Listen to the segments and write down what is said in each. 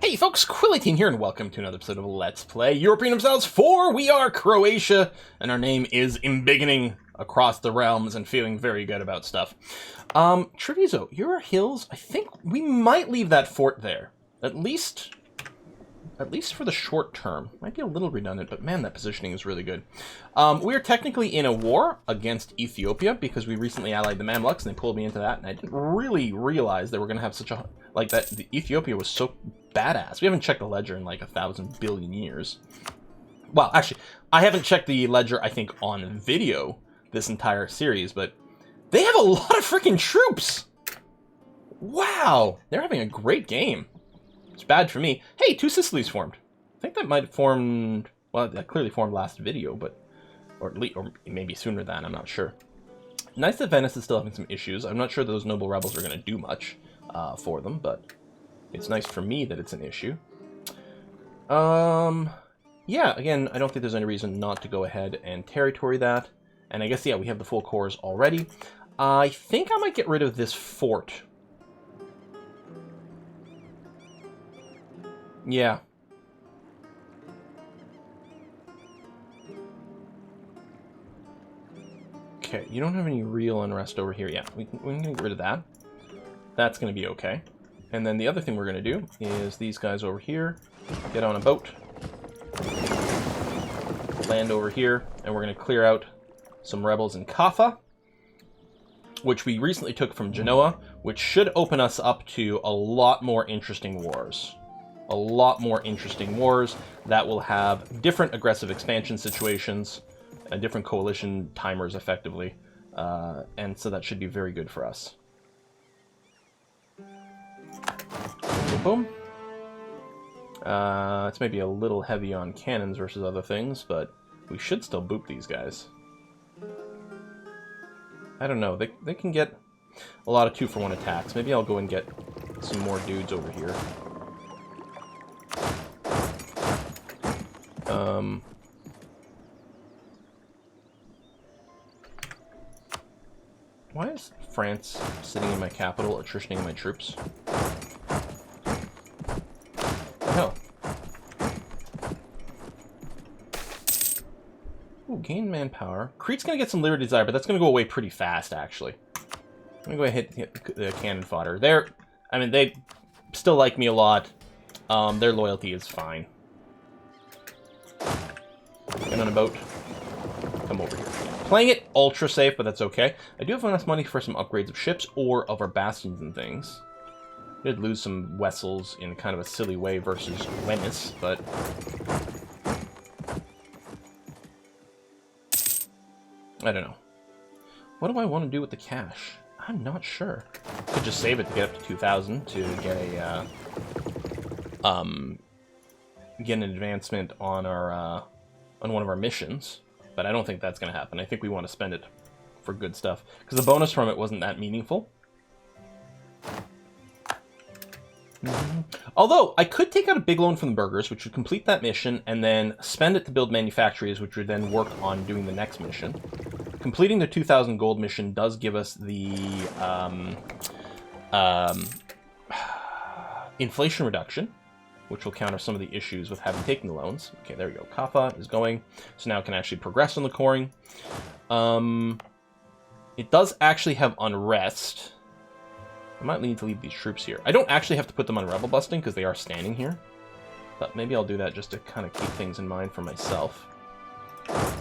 Hey folks, Quilly18 here, and welcome to another episode of Let's Play European Universalis 4. We are Croatia, and our name is embiggening across the realms and feeling very good about stuff. Treviso, your hills, I think we might leave that fort there. At least for the short term. Might be a little redundant, but man, that positioning is really good. We are technically in a war against Ethiopia because we recently allied the Mamluks, and they pulled me into that, and I didn't really realize they were going to have such a... Like, that Ethiopia was so badass. We haven't checked the ledger in like 1,000 billion years. Well, actually, I haven't checked the ledger, I think, on video this entire series, but they have a lot of freaking troops! Wow! They're having a great game. It's bad for me. Hey, two Sicilies formed. I think that might have formed... Well, that clearly formed last video, but... Or maybe sooner than, I'm not sure. Nice that Venice is still having some issues. I'm not sure those noble rebels are going to do much for them, but it's nice for me that it's an issue. Yeah, again, I don't think there's any reason not to go ahead and territory that. And I guess, yeah, we have the full cores already. I think I might get rid of this fort. Yeah. Okay, you don't have any real unrest over here. Yeah, we can get rid of that. That's going to be okay. And then the other thing we're going to do is these guys over here get on a boat, land over here, and we're going to clear out some rebels in Kaffa, which we recently took from Genoa, which should open us up to a lot more interesting wars. A lot more interesting wars that will have different aggressive expansion situations and different coalition timers, effectively. And so that should be very good for us. Boom. It's maybe a little heavy on cannons versus other things, but we should still boop these guys. I don't know. They can get a lot of 2-for-1 attacks. Maybe I'll go and get some more dudes over here. Why is France sitting in my capital, attritioning my troops? What the hell? Ooh, gain manpower. Crete's gonna get some Lyra Desire, but that's gonna go away pretty fast, actually. I'm gonna go ahead and hit the cannon fodder. I mean, they still like me a lot. Their loyalty is fine. Get on a boat. Come over here. Playing it ultra safe, but that's okay. I do have enough money for some upgrades of ships or of our bastions and things. I did lose some vessels in kind of a silly way versus Venice, but... I don't know. What do I want to do with the cash? I'm not sure. Could just save it to get up to 2,000 to get a, get an advancement on our, on one of our missions. But I don't think that's going to happen. I think we want to spend it for good stuff. Because the bonus from it wasn't that meaningful. Although, I could take out a big loan from the burghers, which would complete that mission, and then spend it to build manufactories, which would then work on doing the next mission. Completing the 2,000 gold mission does give us the inflation reduction, which will counter some of the issues with having taken the loans. Okay, there we go. Kaffa is going. So now it can actually progress on the coring. It does actually have unrest. I might need to leave these troops here. I don't actually have to put them on rebel busting because they are standing here. But maybe I'll do that just to kind of keep things in mind for myself.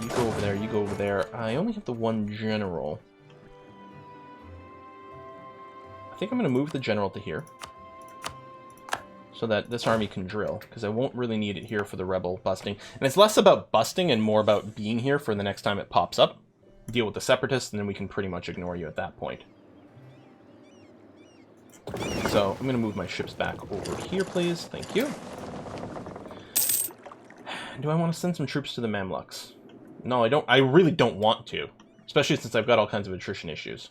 You go over there, you go over there. I only have the one general. I think I'm going to move the general to here, so that this army can drill, because I won't really need it here for the rebel busting. And it's less about busting and more about being here for the next time it pops up. Deal with the separatists, and then we can pretty much ignore you at that point. So I'm going to move my ships back over here, please. Thank you. Do I want to send some troops to the Mamluks? No, I don't. I really don't want to, especially since I've got all kinds of attrition issues.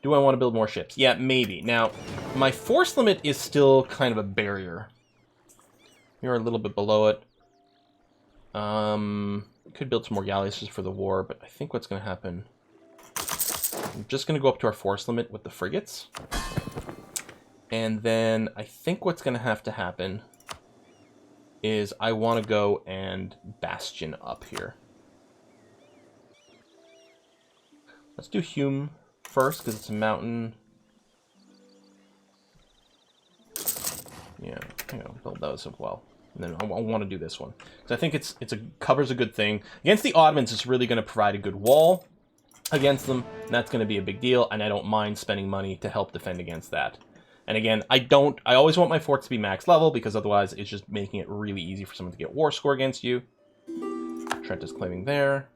Do I want to build more ships? Yeah, maybe. Now, my force limit is still kind of a barrier. You're a little bit below it. Could build some more galleasses for the war, but I think what's going to happen... I'm just going to go up to our force limit with the frigates. And then I think what's going to have to happen is I want to go and bastion up here. Let's do Hume first, because it's a mountain. Yeah, build those as well. And then I want to do this one. Because I think covers a good thing. Against the Ottomans, it's really going to provide a good wall against them. And that's going to be a big deal, and I don't mind spending money to help defend against that. And again, I always want my forts to be max level, because otherwise it's just making it really easy for someone to get war score against you. Trent is claiming there.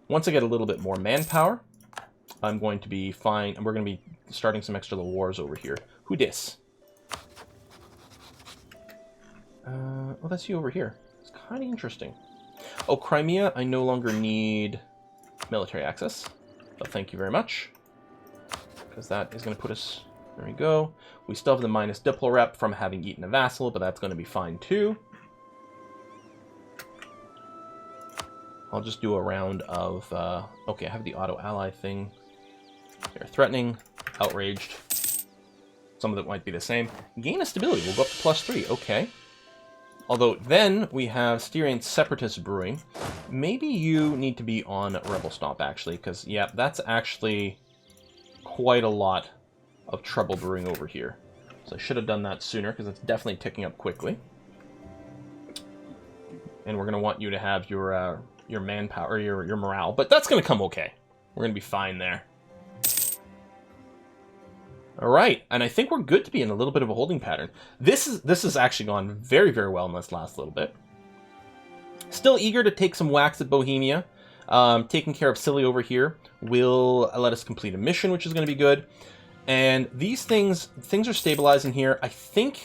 Once I get a little bit more manpower, I'm going to be fine, and we're going to be starting some extra little wars over here. Who dis? Oh, that's you over here. It's kind of interesting. Oh, Crimea, I no longer need military access. But thank you very much. Because that is going to put us... There we go. We still have the minus diplo rep from having eaten a vassal, but that's going to be fine too. I'll just do a round of... okay, I have the auto-ally thing. They're threatening, outraged. Some of it might be the same. Gain a stability. We'll go up to +3. Okay. Although then we have Styrian Separatist brewing. Maybe you need to be on Rebel Stomp, actually, because, yeah, that's actually quite a lot of trouble brewing over here. So I should have done that sooner, because it's definitely ticking up quickly. And we're going to want you to have your manpower, or your morale, but that's going to come okay. We're going to be fine there. All right, and I think we're good to be in a little bit of a holding pattern. This has actually gone very, very well in this last little bit. Still eager to take some whacks at Bohemia. Taking care of Scilly over here will let us complete a mission, which is going to be good. And these things are stabilizing here. I think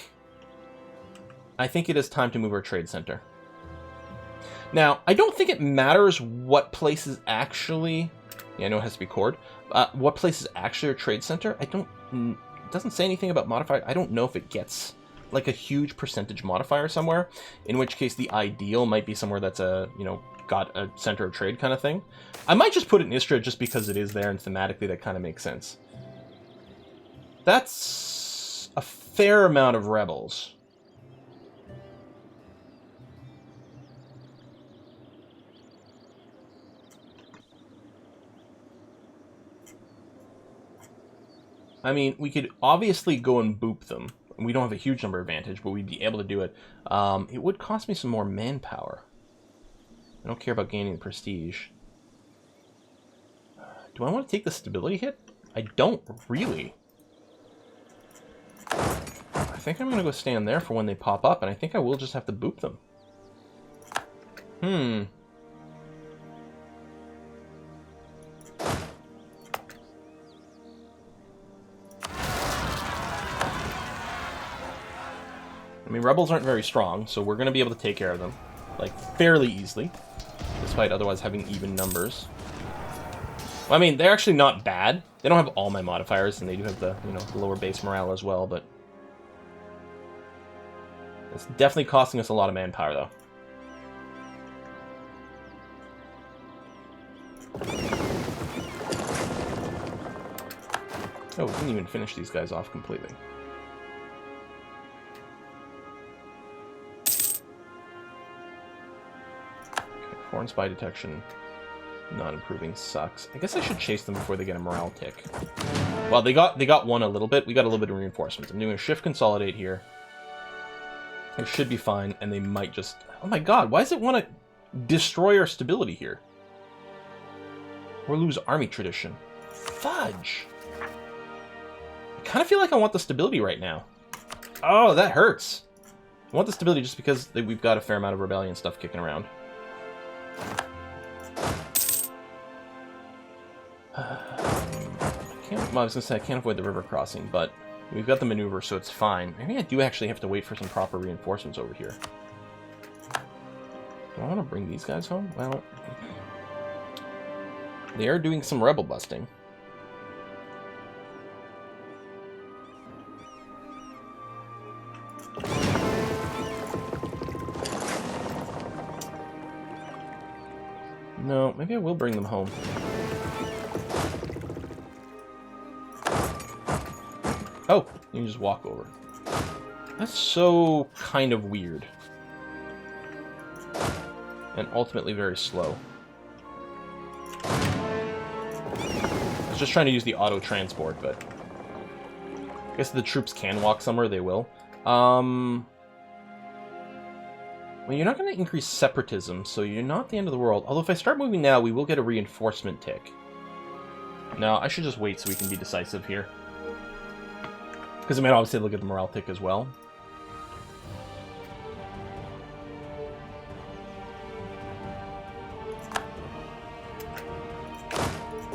it is time to move our trade center. Now, I don't think it matters what place is actually... Yeah, I know it has to be cord. What place is actually our trade center? It doesn't say anything about modifier. I don't know if it gets like a huge percentage modifier somewhere, in which case the ideal might be somewhere that's got a center of trade kind of thing. I might just put it in Istria just because it is there, and thematically that kind of makes sense. That's a fair amount of rebels. I mean, we could obviously go and boop them. We don't have a huge number advantage, but we'd be able to do it. It would cost me some more manpower. I don't care about gaining prestige. Do I want to take the stability hit? I don't really. I think I'm going to go stand there for when they pop up, and I think I will just have to boop them. I mean, rebels aren't very strong, so we're going to be able to take care of them, like, fairly easily, despite otherwise having even numbers. Well, I mean, they're actually not bad. They don't have all my modifiers, and they do have the, the lower base morale as well, but it's definitely costing us a lot of manpower, though. Oh, we didn't even finish these guys off completely. Foreign spy detection, not improving, sucks. I guess I should chase them before they get a morale tick. Well, they got one a little bit. We got a little bit of reinforcements. I'm doing a shift consolidate here. It should be fine, and they might just... Oh my god, why does it want to destroy our stability here? Or lose army tradition. Fudge! I kind of feel like I want the stability right now. Oh, that hurts. I want the stability just because we've got a fair amount of rebellion stuff kicking around. Well, I was going to say I can't avoid the river crossing, but we've got the maneuver, so it's fine. Maybe I do actually have to wait for some proper reinforcements over here. Do I want to bring these guys home? Well, they are doing some rebel busting. No, maybe I will bring them home. Oh, you can just walk over. That's so kind of weird. and ultimately very slow. I was just trying to use the auto transport, but I guess if the troops can walk somewhere, they will. Well, you're not going to increase separatism, so you're not the end of the world. Although if I start moving now, we will get a reinforcement tick. No, I should just wait so we can be decisive here. Because I might obviously look at the morale tick as well.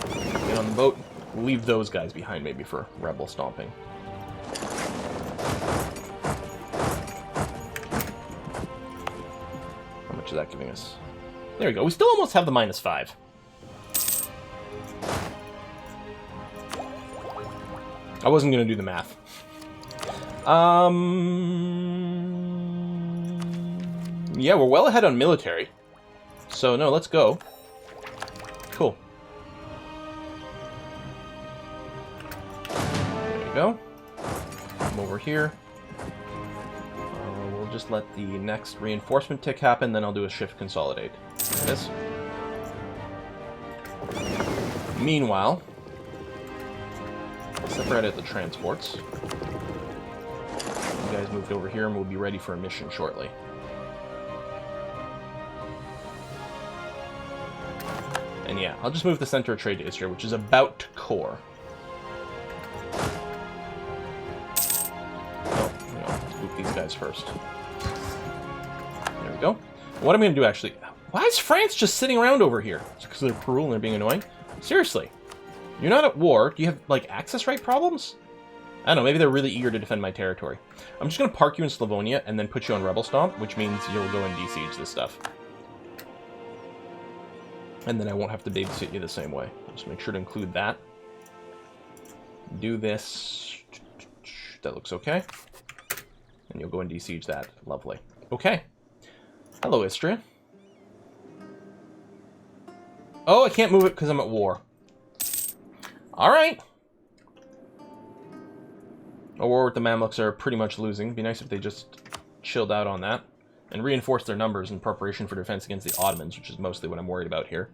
Get on the boat. Leave those guys behind maybe for rebel stomping. How much is that giving us? There we go. We still almost have the -5. I wasn't going to do the math. Yeah, we're well ahead on military. So, no, let's go. Cool. There you go. Come over here. We'll just let the next reinforcement tick happen, then I'll do a shift consolidate. There it is. Meanwhile, separate out the transports. You guys moved over here and we'll be ready for a mission shortly. And yeah, I'll just move the center of trade to Istria, which is about to core. Oh, no, let's move these guys first. There we go. What I'm going to do actually... Why is France just sitting around over here? Is it because they're cruel and they're being annoying? Seriously. You're not at war. Do you have, like, access right problems? I don't know, maybe they're really eager to defend my territory. I'm just going to park you in Slavonia and then put you on Rebel Stomp, which means you'll go and de-siege this stuff. And then I won't have to babysit you the same way. Just make sure to include that. Do this. That looks okay. And you'll go and de-siege that. Lovely. Okay. Hello, Istria. Oh, I can't move it because I'm at war. Alright. A war with the Mamluks are pretty much losing. It'd be nice if they just chilled out on that. And reinforced their numbers in preparation for defense against the Ottomans, which is mostly what I'm worried about here.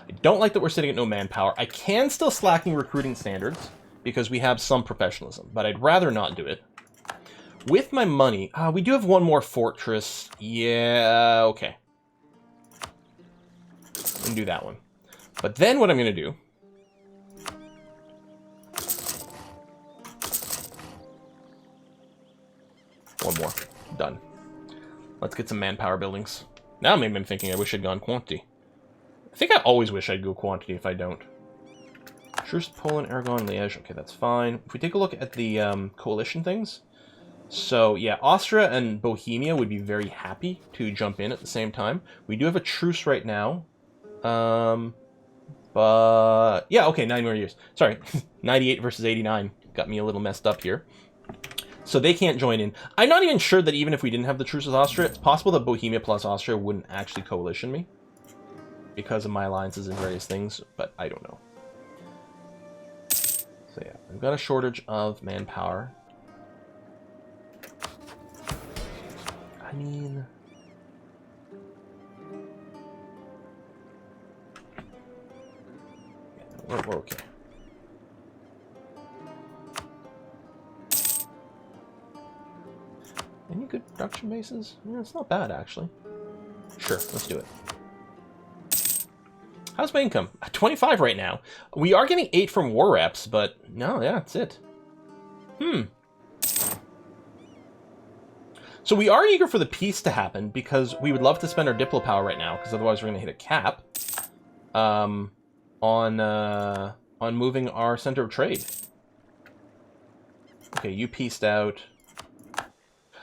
I don't like that we're sitting at no manpower. I can still slacking recruiting standards, because we have some professionalism, but I'd rather not do it. With my money, we do have one more fortress. Yeah, okay. We can do that one. But then what I'm going to do... One more. Done. Let's get some manpower buildings. Now maybe I'm thinking I wish I'd gone quantity. I think I always wish I'd go quantity if I don't. Truce, Poland, Aragon, Liège. Okay, that's fine. If we take a look at the coalition things. So, yeah, Austria and Bohemia would be very happy to jump in at the same time. We do have a truce right now. But... Yeah, okay, 9 more years. Sorry, 98 versus 89. Got me a little messed up here. So they can't join in. I'm not even sure that even if we didn't have the truce with Austria, it's possible that Bohemia plus Austria wouldn't actually coalition me. Because of my alliances and various things, but I don't know. So yeah, we've got a shortage of manpower. I mean... Yeah, we're okay. Any good production bases? Yeah, it's not bad, actually. Sure, let's do it. How's my income? 25 right now. We are getting 8 from war reps, but no, yeah, that's it. So we are eager for the peace to happen, because we would love to spend our Diplo power right now, because otherwise we're going to hit a cap on moving our center of trade. Okay, you pieced out...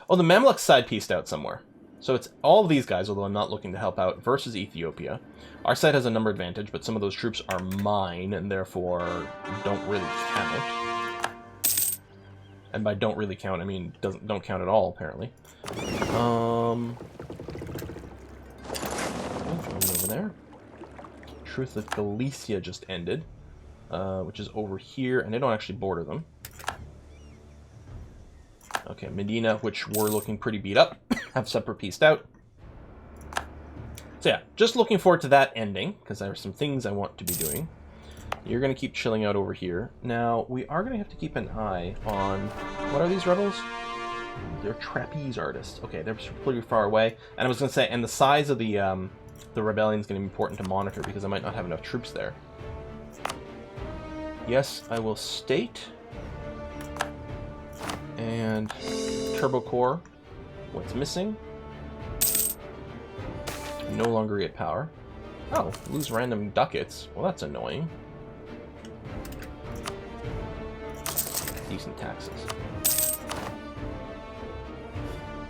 Oh, the Mamluk side pieced out somewhere. So it's all of these guys, although I'm not looking to help out, versus Ethiopia. Our side has a number advantage, but some of those troops are mine, and therefore don't really count. And by don't really count, I mean don't count at all, apparently. Over there. Truce with Galicia just ended, which is over here, and they don't actually border them. Okay, Medina, which we're looking pretty beat up, have separate pieced out. So yeah, just looking forward to that ending, because there are some things I want to be doing. You're going to keep chilling out over here. Now, we are going to have to keep an eye on... What are these rebels? They're trapeze artists. Okay, they're pretty far away. And I was going to say, and the size of the rebellion is going to be important to monitor, because I might not have enough troops there. Yes, I will state. And turbo core. What's missing? No longer get power. Oh, lose random ducats. Well, that's annoying. Decent taxes.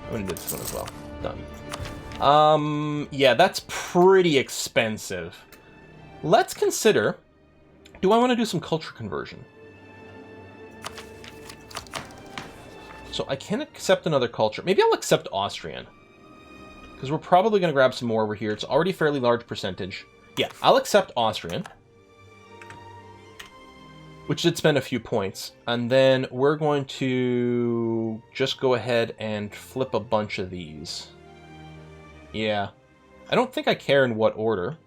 I'm gonna do this one as well. Done. Yeah, that's pretty expensive. Let's consider... Do I want to do some culture conversion? So I can accept another culture. Maybe I'll accept Austrian. Because we're probably going to grab some more over here. It's already a fairly large percentage. Yeah, I'll accept Austrian. Which did spend a few points. And then we're going to just go ahead and flip a bunch of these. Yeah. I don't think I care in what order.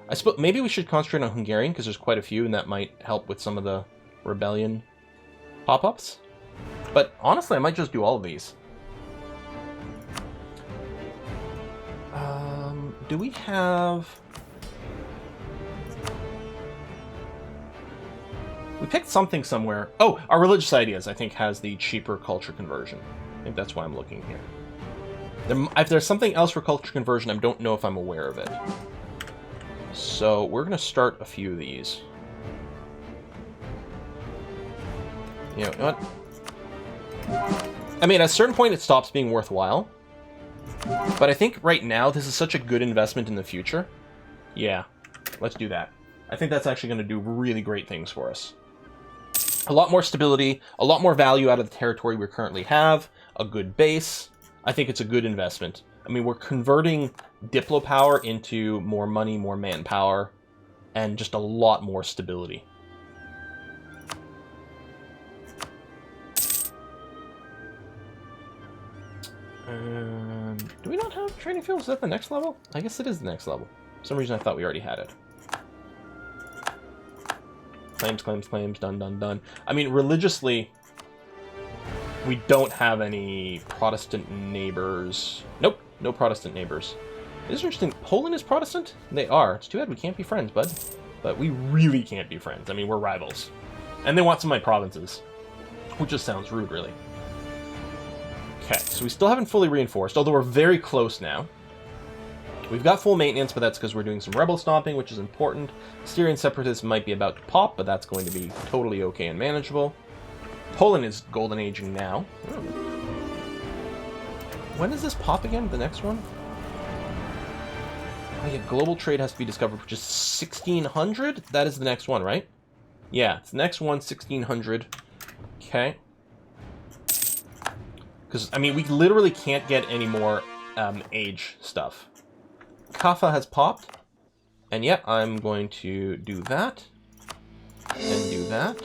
I suppose maybe we should concentrate on Hungarian, because there's quite a few, and that might help with some of the rebellion pop-ups. But honestly, I might just do all of these. Do we have... We picked something somewhere. Oh, our religious ideas, I think, has the cheaper culture conversion. I think that's why I'm looking here. If there's something else for culture conversion, I don't know if I'm aware of it. So we're going to start a few of these. You know what? I mean, at a certain point, it stops being worthwhile. But I think right now, this is such a good investment in the future. Yeah, let's do that. I think that's actually going to do really great things for us. A lot more stability, a lot more value out of the territory we currently have, a good base. I think it's a good investment. I mean, we're converting Diplo power into more money, more manpower, and just a lot more stability. Do we not have training fields at the next level? I guess it is the next level. For some reason I thought we already had it. Claims, claims, claims, done, done, done. I mean, religiously, we don't have any Protestant neighbors. Nope, no Protestant neighbors. It is interesting. Poland is Protestant? They are. It's too bad we can't be friends, bud. But we really can't be friends. I mean, we're rivals. And they want some of my provinces. Which just sounds rude, really. Okay, so we still haven't fully reinforced, although we're very close now. We've got full maintenance, but that's because we're doing some rebel stomping, which is important. Syrian separatists might be about to pop, but that's going to be totally okay and manageable. Poland is golden aging now. When does this pop again? The next one? Oh yeah, global trade has to be discovered, which is 1600? That is the next one, right? Yeah, it's the next one, 1600. Okay. Because, I mean, we literally can't get any more age stuff. Kaffa has popped. And yeah, I'm going to do that. And do that.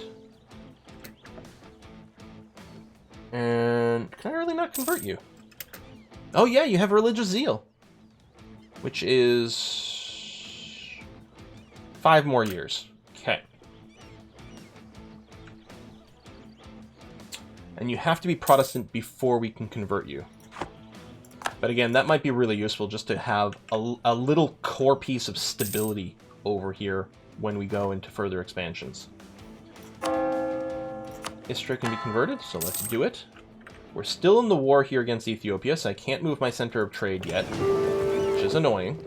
And can I really not convert you? Oh yeah, you have religious zeal. Which is 5 more years. Okay. And you have to be Protestant before we can convert you. But again, that might be really useful just to have a little core piece of stability over here when we go into further expansions. Istra can be converted, so let's do it. We're still in the war here against Ethiopia, so I can't move my center of trade yet, which is annoying.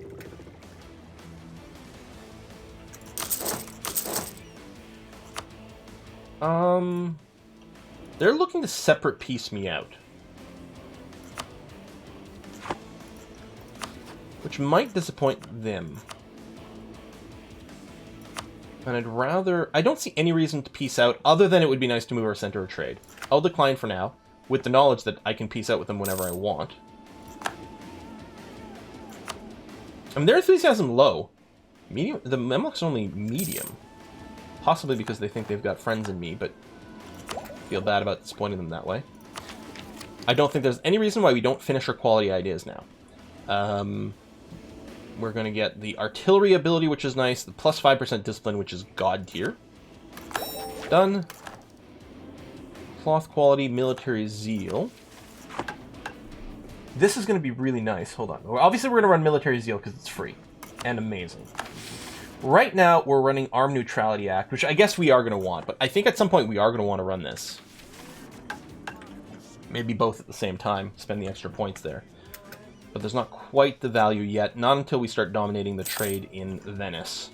They're looking to separate piece me out. Which might disappoint them. And I'd rather... I don't see any reason to peace out, other than it would be nice to move our center of trade. I'll decline for now, with the knowledge that I can peace out with them whenever I want. I mean, their enthusiasm low. Medium. The Memluk's only medium. Possibly because they think they've got friends in me, but... feel bad about disappointing them that way. I don't think there's any reason why we don't finish our quality ideas now. We're going to get the artillery ability, which is nice. The plus 5% discipline, which is god tier. Done. Cloth quality, military zeal. This is going to be really nice. Hold on. Obviously, we're going to run military zeal because it's free and amazing. Right now, we're running Armed Neutrality Act, which I guess we are going to want. But I think at some point we are going to want to run this. Maybe both at the same time. Spend the extra points there. But there's not quite the value yet. Not until we start dominating the trade in Venice.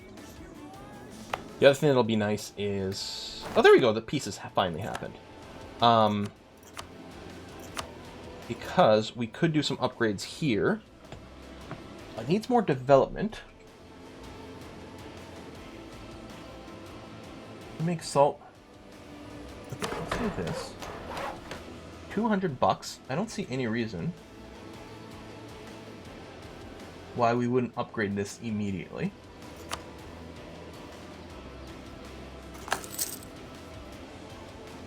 The other thing that'll be nice is... Oh, there we go. The peace has finally happened. Because we could do some upgrades here. It needs more development. Make salt. Okay, let's do this. $200. I don't see any reason why we wouldn't upgrade this immediately.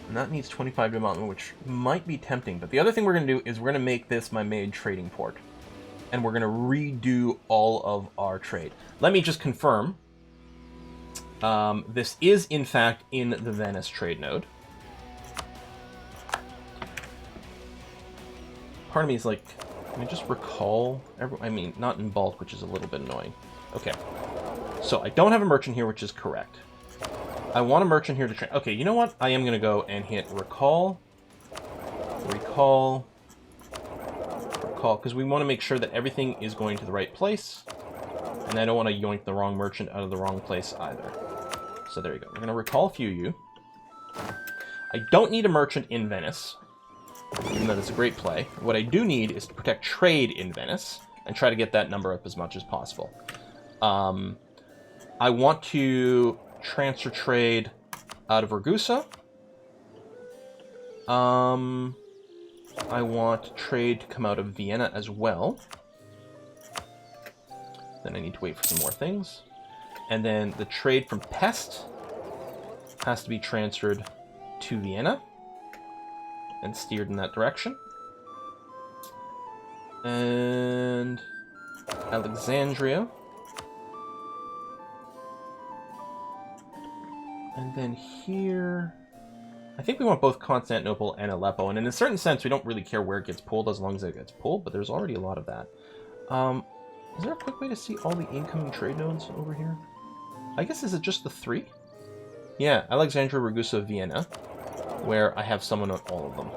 And that needs 25 development, which might be tempting. But the other thing we're going to do is we're going to make this my main trading port. And we're going to redo all of our trade. Let me just confirm. This is, in fact, in the Venice trade node. Part of me is like, can I just recall? I mean, not in bulk, which is a little bit annoying. Okay. So I don't have a merchant here, which is correct. I want a merchant here to train. Okay, you know what? I am going to go and hit recall, recall, recall, because we want to make sure that everything is going to the right place. And I don't want to yoink the wrong merchant out of the wrong place either. So there you go. We're going to recall a few of you. I don't need a merchant in Venice, even though that's a great play. What I do need is to protect trade in Venice and try to get that number up as much as possible. I want to transfer trade out of Ragusa. I want trade to come out of Vienna as well. Then I need to wait for some more things. And then the trade from Pest has to be transferred to Vienna and steered in that direction. And Alexandria. And then here, I think we want both Constantinople and Aleppo. And in a certain sense, we don't really care where it gets pulled as long as it gets pulled, but there's already a lot of that. Is there a quick way to see all the incoming trade nodes over here? I guess, is it just the 3? Yeah, Alexandria, Ragusa, Vienna, where I have someone on all of them.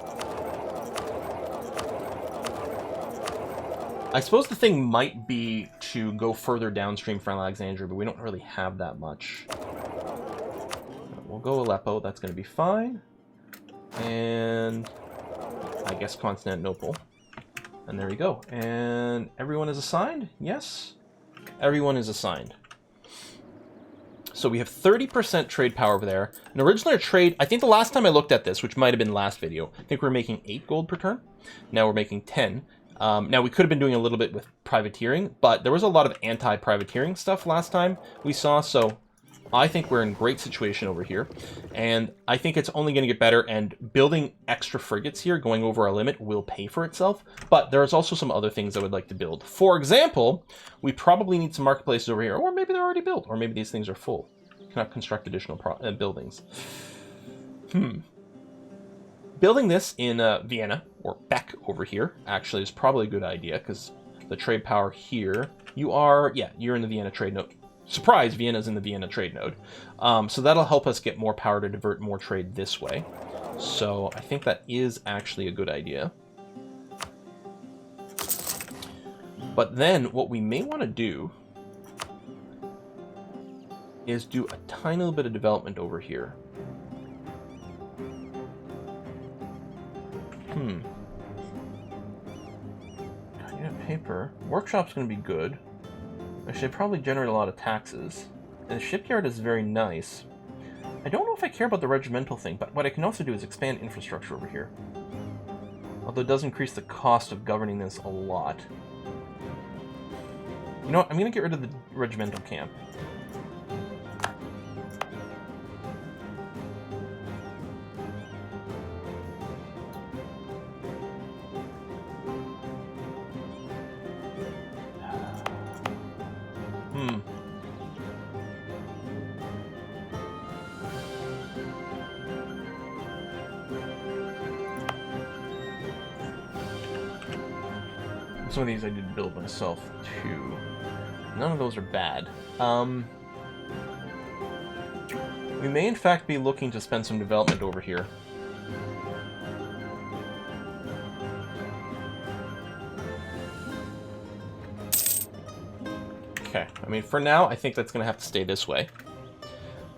I suppose the thing might be to go further downstream from Alexandria, but we don't really have that much. We'll go Aleppo, that's going to be fine. And I guess Constantinople. And there we go. And everyone is assigned? Yes? Everyone is assigned. So we have 30% trade power over there. And originally our trade, I think the last time I looked at this, which might have been last video, I think we were making 8 gold per turn. Now we're making 10. Now we could have been doing a little bit with privateering, but there was a lot of anti-privateering stuff last time we saw, so I think we're in great situation over here. And I think it's only going to get better, and building extra frigates here, going over our limit, will pay for itself. But there's also some other things I would like to build. For example, we probably need some marketplaces over here, or maybe they're already built, or maybe these things are full. Cannot construct additional buildings. Building this in Vienna, or Beck over here, actually is probably a good idea, because the trade power here, you're in the Vienna trade node. Surprise, Vienna's in the Vienna trade node. So that'll help us get more power to divert more trade this way. So I think that is actually a good idea. But then what we may want to do is do a tiny little bit of development over here. I need paper. Workshop's going to be good. I should probably generate a lot of taxes. And the shipyard is very nice. I don't know if I care about the regimental thing, but what I can also do is expand infrastructure over here. Although it does increase the cost of governing this a lot. You know what? I'm going to get rid of the regimental camp. Some of these I did build myself, too. None of those are bad. We may, in fact, be looking to spend some development over here. Okay, I mean, for now, I think that's going to have to stay this way.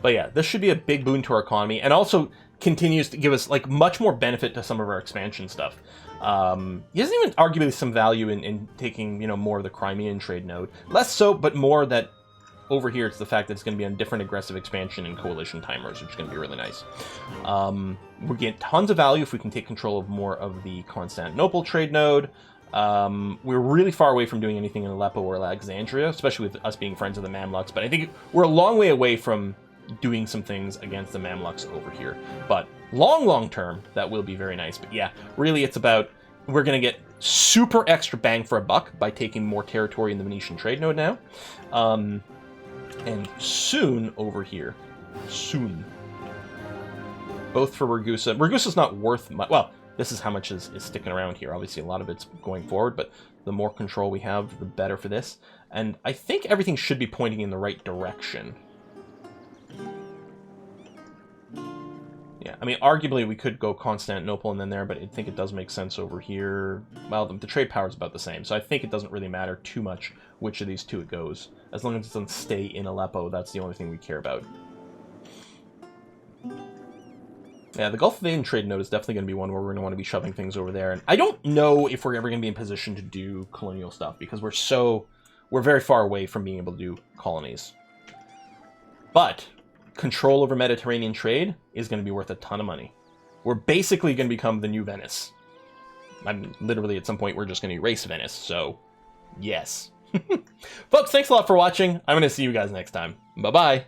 But yeah, this should be a big boon to our economy, and also continues to give us, like, much more benefit to some of our expansion stuff. There's even arguably some value in taking, you know, more of the Crimean trade node. Less so, but more that over here it's the fact that it's going to be on different aggressive expansion and coalition timers, which is going to be really nice. We get tons of value if we can take control of more of the Constantinople trade node. We're really far away from doing anything in Aleppo or Alexandria, especially with us being friends of the Mamluks, but I think we're a long way away from doing some things against the Mamluks over here. But long term, that will be very nice. But yeah, really it's about, we're going to get super extra bang for a buck by taking more territory in the Venetian trade node now. And soon over here, soon, both for Ragusa. Ragusa's not worth much. Well, this is how much is sticking around here. Obviously, a lot of it's going forward, but the more control we have, the better for this. And I think everything should be pointing in the right direction. Yeah, I mean, arguably we could go Constantinople and then there, but I think it does make sense over here. Well, the trade power is about the same, so I think it doesn't really matter too much which of these two it goes. As long as it doesn't stay in Aleppo, that's the only thing we care about. Yeah, the Gulf of Aden trade node is definitely going to be one where we're going to want to be shoving things over there. And I don't know if we're ever going to be in position to do colonial stuff, because we're very far away from being able to do colonies. But control over Mediterranean trade is going to be worth a ton of money. We're basically going to become the new Venice. I mean, literally at some point we're just going to erase Venice, so yes. Folks, thanks a lot for watching. I'm going to see you guys next time. Bye-bye.